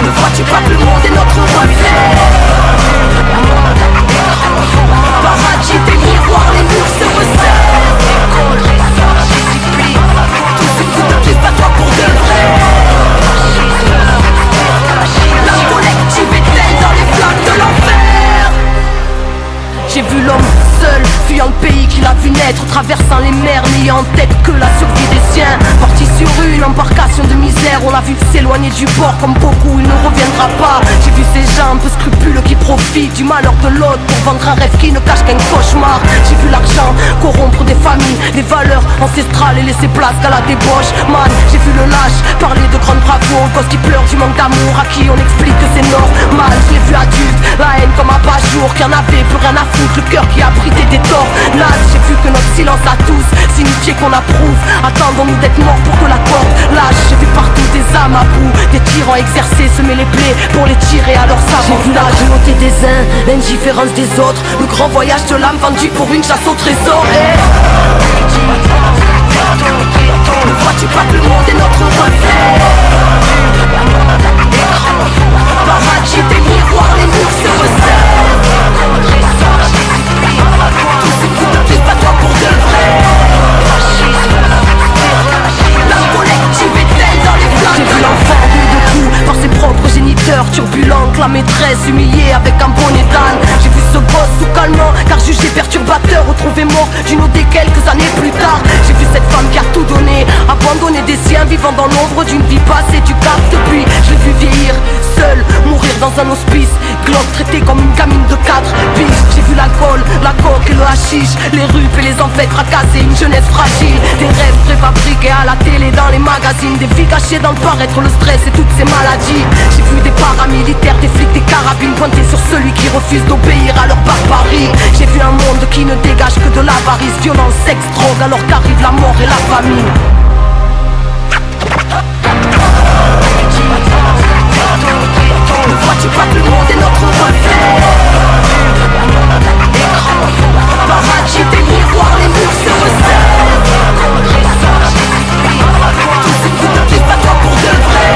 Speaker 8: ne vois-tu pas que le monde est notre reflet? Paradis des miroirs, les murs se resserrent. Tout ce coup de pied, pas toi pour de vrai. La collective est-elle dans les flammes de l'enfer? J'ai vu l'homme seul, fuyant le pays qu'il a vu naître, traversant les mers, n'ayant en tête que la survie des siens. Parti sur une embarcation de misère, on l'a vu s'éloigner du port, comme beaucoup il ne reviendra pas. J'ai vu ces gens un peu scrupuleux qui profitent du malheur de l'autre pour vendre un rêve qui ne cache qu'un cauchemar. J'ai vu l'argent corrompre des familles, des valeurs ancestrales et laisser place qu'à la débauche. Man, j'ai vu le lâche parler de grande bravoure, le gosse qui pleure du manque d'amour, à qui on explique que c'est normal. Je l'ai vu adulte, la haine comme un bas-jour, qui en avait plus rien à foutre, le cœur qui abritait des torts. Là, j'ai vu que notre silence à tous signifiait qu'on approuve. Attendons-nous d'être morts pour que la corde lâche. J'ai vu partout des âmes à bout, des tyrans exercer, semer les plaies pour les tirer à leur savoir. J'ai vu la cruauté des uns, l'indifférence des autres, le grand voyage de l'âme vendue pour une chasse au trésor. Et ne vois-tu pas que le monde est notre reflet? Paradis des miroirs, les murs se resserrent. Tout ce coup de pied, pas toi pour de vrai. La collective est-elle dans les flammes? J'ai vu l'enfant rué de coups par ses propres géniteurs, turbulent, que la maîtresse humiliée avec un bonnet d'âne. J'ai vu ce gosse sous calmant, car jugé perturbateur, retrouvé mort d'une OD quelques années plus tard. J'ai vu cette femme qui a tout donné, abandonné des siens, vivant dans l'ombre d'une vie passée du cap. Depuis, je l'ai vu vieillir, seul, mourir dans un hospice, glauque traité comme une gamine de 4 piges. J'ai vu l'alcool, la coke et le hashish, les rupes et les enfêtes fracassées, une jeunesse fragile, des rêves préfabriqués à la télé, dans les magazines, des vies cachées dans le paraître, le stress et toutes ces maladies. J'ai vu des paramilitaires, des flics, des carabines pointés sur celui qui refuse d'obéir à leur barbarie. J'ai vu un monde qui ne dégage que de l'avarice, violence, sexe, drogue, alors qu'arrive la mort et la famine. Ne vois-tu pas que le monde est notre reflet? Paradis des miroirs, les murs se resserrent. Tout ce coup de pied, pas toi pour de vrai.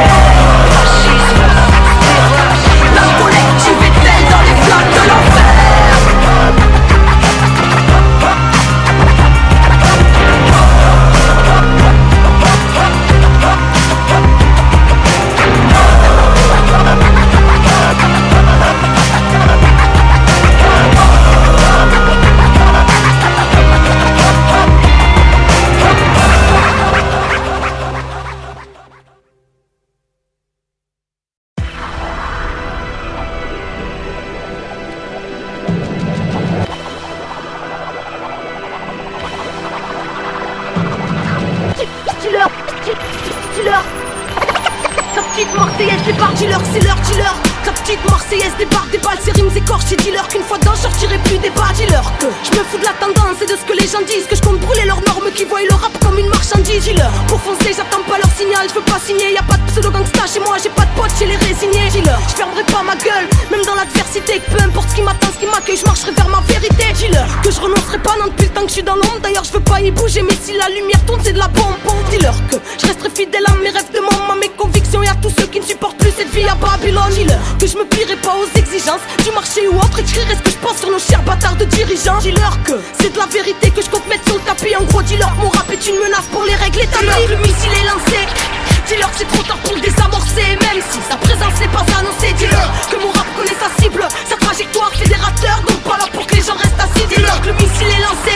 Speaker 8: La collective est-elle dans les flammes de l'enfer?
Speaker 5: dealer. Ta petite Marseillaise débarque, dealer, c'est leur dealer. Ta petite Marseillaise débarque, des balles, ses rimes écorchées, dealer. Qu'une fois dedans, je sortirai plus des bas, dealer. Que je me fous de la tendance et de ce que les gens disent. Que je compte brûler leurs normes, qui voient le rap comme une marchandise, dealer. Pour foncer, j'attends pas leur signal, je veux pas signer. Y'a pas de pseudo-gangsta chez moi, j'ai pas de potes chez les résignés, dealer. Je fermerai pas ma gueule, même dans l'adversité. Que peu importe ce qui m'attend, ce qui m'accueille, je marcherai vers ma vérité, dealer. Que je renoncerai pas, non, depuis le temps que je suis dans l'ombre. D'ailleurs, je veux pas y bouger, mais si la lumière tourne, c'est de la bombe, dealer. Que je resterai fidèle à mes rêves de maman, à mes convictions et à tous ceux qui ne supportent plus cette vie à Babylone, dealer. Que je me plierai pas aux exigences du marché ou autre, écrirai ce que je pense sur nos chers bâtards de dirigeants, dealer. Que c'est de la vérité que je compte mettre sur le tapis. En gros, dealer, mon rap est une menace pour les règles établies. Le missile est lancé, dis-leur que c'est trop tard pour le désamorcer. Même si sa présence n'est pas annoncée, dis-leur que mon rap connaît sa cible, sa trajectoire fédérateur. Donc pas là pour que les gens restent assis, dis-leur que le missile est lancé,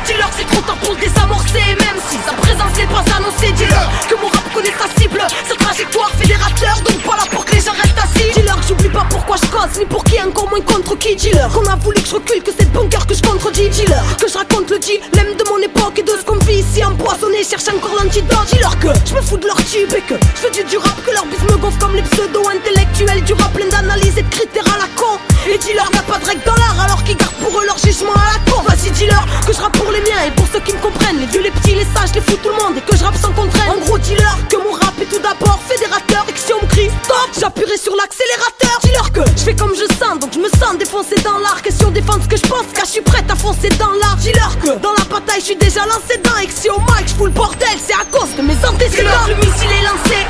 Speaker 5: dis-leur que c'est trop tard pour le désamorcer. Même si sa présence n'est pas annoncée, dis-leur que mon rap connaît sa cible, sa trajectoire fédérateur. Donc pas là pour que les gens restent assis, dis-leur que j'oublie pas pourquoi je cause, ni pour qui, encore moins contre qui, dis-leur qu'on a voulu que je recule, que c'est de bon cœur que je contredis, dis-leur que je raconte le dilemme de mon époque et de ce qu'on vit ici empoisonné, cherche encore l'antidote, dis-leur que je me fous de leur tube et que je fais du rap, que leur bise me gonfle comme les pseudo-intellectuels du rap plein d'analyses et de critères à la con. Et dis-leur y'a pas de règle dans l'art alors qu'ils gardent pour eux leur jugement à la con. Vas-y dis-leur que je rappe pour les miens et pour ceux qui me comprennent, les vieux, les petits, les sages, les fous, tout le monde, et que je rappe sans contrainte. En gros dis-leur que mon rap est tout d'abord fédérateur et que si on me crie stop, j'appuierai sur l'accélérateur. Dis-leur que je fais comme je sens, donc je me sens défoncé dans l'art. Question défendre ce que je pense, car je suis prête à foncer dans l'art. Dis-leur que dans la bataille je suis déjà lancé dedans et que si au mic je fous le bordel, c'est à cause de mes antécédents. Le missile est lancé,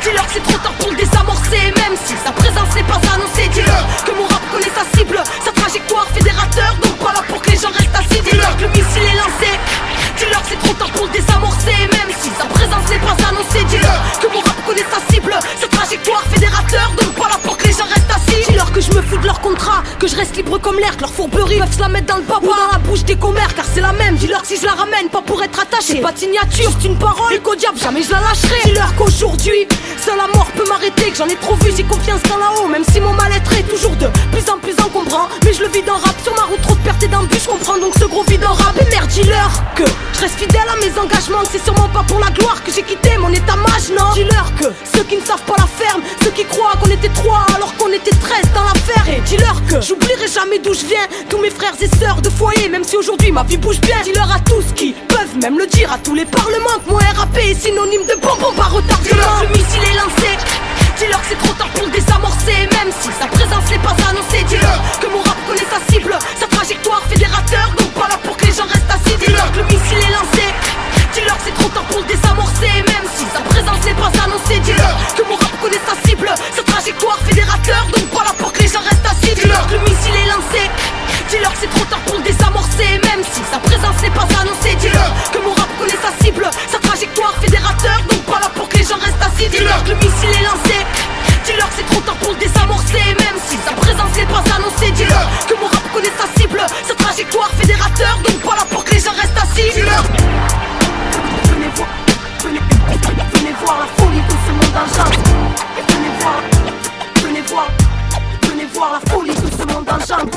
Speaker 5: dis-leur que c'est trop tard pour le désamorcer. Même si sa présence n'est pas annoncée, dis-leur que mon rap connaît sa cible, sa trajectoire fédérateur. Donc pas là pour que les gens restent assis, dis-leur que le missile est lancé, dis-leur que c'est trop tard pour le désamorcer. Même si sa présence n'est pas annoncée, dis-leur que mon rap connaît sa cible, sa trajectoire fédérateur. Donc pas là pour que les gens restent assis, dis-leur que je me fous de leur contrat, que je reste libre comme l'air, que leur fourberie peuvent se la mettre dans le baba ou dans la bouche des commères, car c'est la même. Dis-leur que si je la ramène, pas pour être attaché, pas de signature, c'est une parole et qu'au diable jamais je la lâcherai. Dis-leur qu'aujourd'hui seule la mort peut m'arrêter, que j'en ai trop vu, j'ai confiance qu'en là-haut. Même si mon mal-être est toujours de plus en plus encombrant, mais je le vis dans rap, sur ma route trop de pertes et d'embûches, je comprends donc ce gros vide en rap. Et merde dis-leur que je reste fidèle à mes engagements, que c'est sûrement pas pour la gloire que j'ai quitté mon état mage, non. Dis-leur que ceux qui ne savent pas la ferme, ceux qui croient qu'on était 3 alors qu'on était 13 dans l'affaire. Et dis-leur que j'oublierai jamais d'où je viens, tous mes frères et sœurs de foyer, même si aujourd'hui ma vie bouge bien. Dis-leur à tous qui peuvent même le dire, à tous les parlements, que mon RAP est synonyme de bonbon par retardement. Le missile est lancé, dis-leur que c'est trop tard pour le désamorcer. Même si sa présence n'est pas annoncée, dis-leur que mon rap connaît sa cible, sa trajectoire fédérateur. Donc pas là pour que les gens restent assis, dis-leur que le missile est lancé, dis-leur que c'est trop tard pour le désamorcer. Même si sa présence n'est pas annoncée, dis-leur que mon rap connaît sa cible, sa trajectoire fédérateur. Donc pas là pour que les gens restent assis, dis-leur que le missile est lancé, dis-leur que c'est trop tard pour le désamorcer. Même si sa présence n'est pas annoncée, dis-leur que mon rap connaît sa cible, sa trajectoire fédérateur. Donc pas là pour que les gens restent assis, dis-leur que le missile est lancé, dis-leur que c'est trop tard pour le désamorcer. Même si sa présence n'est pas annoncée, dis-leur que mon rap connaît sa cible, sa trajectoire fédérateur. Donc pas là pour que les gens restent assis, dis-leur. Venez voir, venez voir la folie de ce monde en jungle. Venez voir la folie de ce monde en jungle.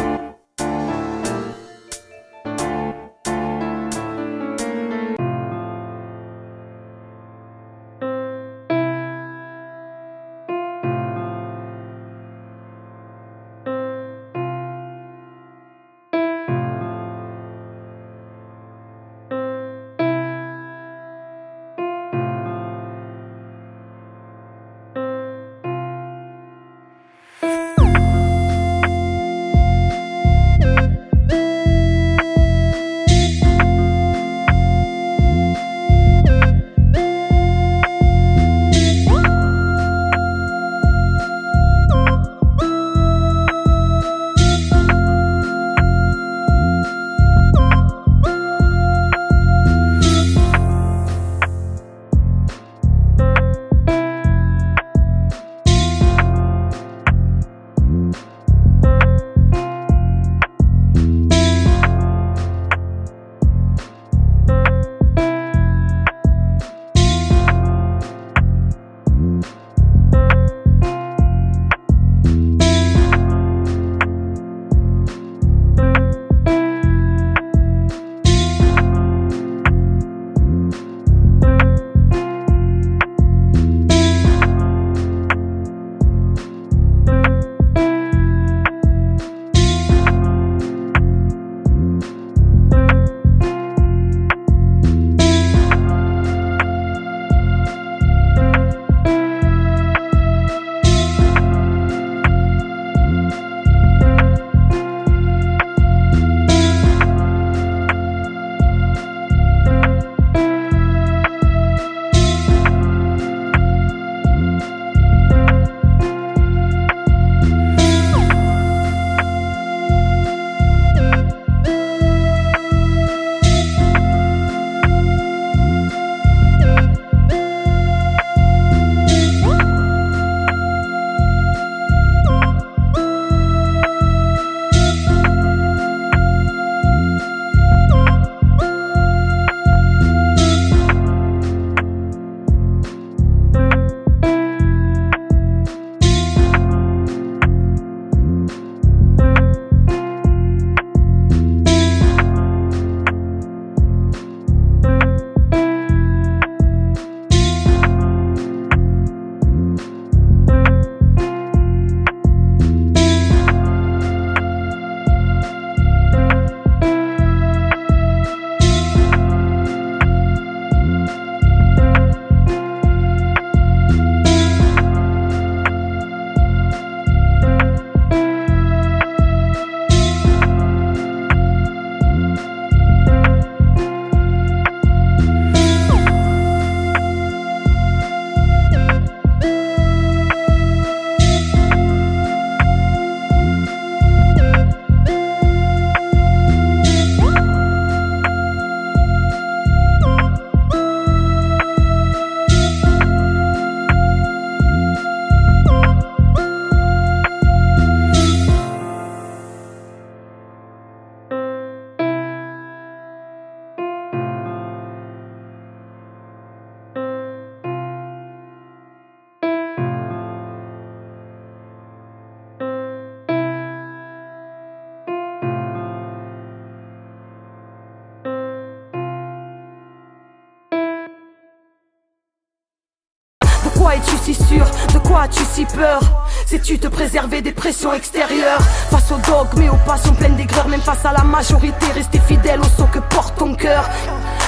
Speaker 5: quoi es-tu si sûr? De quoi as-tu si peur? Sais-tu te préserver des pressions extérieures? Face aux dogmes et aux passions pleines d'aigreur, même face à la majorité, rester fidèle au saut que porte ton cœur.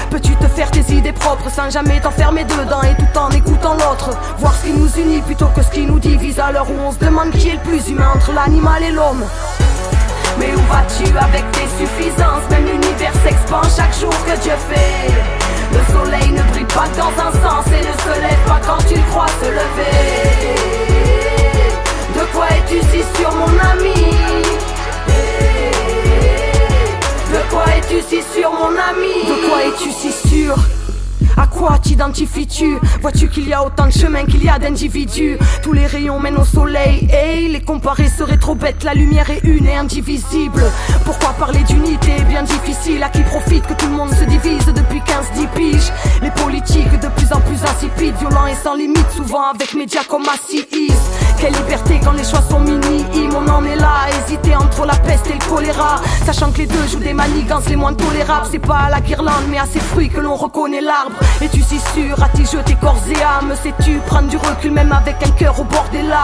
Speaker 5: Peux-tu te faire tes idées propres sans jamais t'enfermer dedans et tout en écoutant l'autre? Voir ce qui nous unit plutôt que ce qui nous divise, à l'heure où on se demande qui est le plus humain entre l'animal et l'homme. Mais où vas-tu avec tes suffisances? Même l'univers s'expand chaque jour que Dieu fait. Le soleil ne brille pas dans un sens et ne se lève pas quand tu crois se lever. De quoi es-tu si sûr mon ami? De quoi es-tu si sûr mon ami? De quoi es-tu si sûr? À quoi t'identifies-tu? Vois-tu qu'il y a autant de chemins qu'il y a d'individus? Tous les rayons mènent au soleil, hey, les comparer seraient trop bêtes. La lumière est une et indivisible. Pourquoi parler d'unité? Bien difficile. À qui profite que tout le monde se divise depuis 15-10 piges? Les politiques de plus en plus insipides, violents et sans limite, souvent avec médias comme ACIS. Quelle liberté quand les choix sont minimes. On en est là, à hésiter entre la peste et le choléra, sachant que les deux jouent des manigances les moins tolérables. C'est pas à la guirlande mais à ses fruits que l'on reconnaît l'arbre. Es-tu si sûr? As-tu jeté corps et âme? Sais-tu prendre du recul même avec un cœur au bord des larmes?